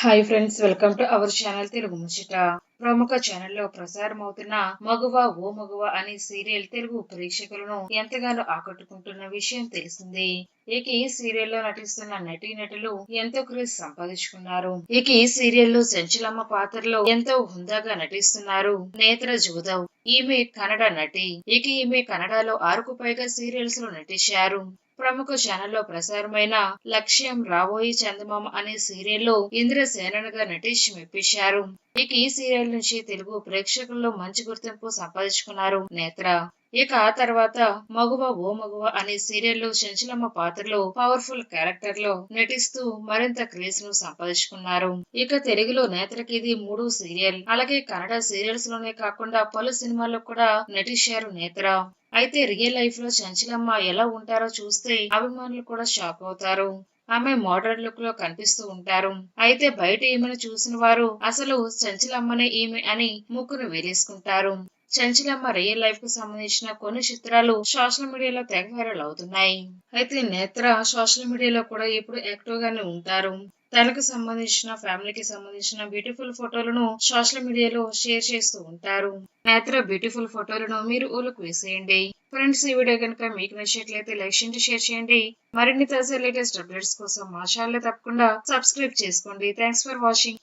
Hi friends, welcome to our channel Telugu ముచ్చట. ప్రముఖ ఛానల్లో ప్రసారమవుతున్న మగువ ఓ మగువ అనే సీరియల్ తెలుగు ప్రేక్షకులను ఎంతగానో ఆకట్టుకుంటున్న విషయం తెలిసిందే. ఇక ఈ సీరియల్లో నటిస్తున్న నటీనటులు ఎంతో క్రేజ్ సంపాదించుకున్నారు. ఇక ఈ సీరియల్లో చెంచలమ్మ పాత్రలో ఎంతో హుందాగా నటిస్తున్నారు నేత్ర జోదవ్. ఈమె కన్నడ నటి. ఇక ఈమె కన్నడలో 6కు పైగా సీరియల్స్ లో నటించారు. ప్రముఖ ఛానల్లో ప్రసారమైన లక్ష్యం రాబోయి చందమామ అనే సీరియల్లో ఇంద్రసేనగా నటించి మెప్పించారు. ఇక ఈ సీరియల్ నుంచి తెలుగు ప్రేక్షకుల్లో మంచి గుర్తింపు సంపాదించుకున్నారు నేత్ర. ఇక ఆ తర్వాత మగువ ఓ మగువ అనే సీరియల్లో చెంచలమ్మ పాత్రలో పవర్ఫుల్ క్యారెక్టర్ లో నటిస్తూ మరింత క్రేజ్ ను సంపాదించుకున్నారు. ఇక తెలుగులో నేత్రకి ఇది 3వ సీరియల్. అలాగే కన్నడ సీరియల్స్ లోనే కాకుండా పలు సినిమాల్లో కూడా నటించారు నేత్ర. అయితే రియల్ లైఫ్ లో చంచలమ్మ ఎలా ఉంటారో చూస్తే అభిమానులు కూడా షాక్ అవుతారు. ఆమె మోడర్న్ లుక్ లో కనిపిస్తూ ఉంటారు. అయితే బయట ఈమెను చూసిన వారు అసలు చంచలమ్మనే ఈమె అని ముక్కును వేలేసుకుంటారు. చంచలమ్మ రియల్ లైఫ్ కు సంబంధించిన కొన్ని చిత్రాలు సోషల్ మీడియాలో తెగ వైరల్ అవుతున్నాయి. అయితే నేత్ర సోషల్ మీడియాలో కూడా ఎప్పుడు యాక్టివ్ గానే ఉంటారు. తనకు సంబంధించిన ఫ్యామిలీకి సంబంధించిన బ్యూటిఫుల్ ఫోటోలను సోషల్ మీడియాలో షేర్ చేస్తూ ఉంటారు. నేత్ర బ్యూటిఫుల్ ఫోటోలను మీరు ఊళ్ళకు వేసేయండి. ఫ్రెండ్స్, ఈ వీడియో కనుక మీకు నచ్చినట్లయితే లైక్ చేయండి, షేర్ చేయండి. మరిన్ని తాజా లేటెస్ట్ అప్డేట్స్ కోసం మా ఛానల్ తప్పకుండా సబ్స్క్రైబ్ చేసుకోండి. Thanks for watching.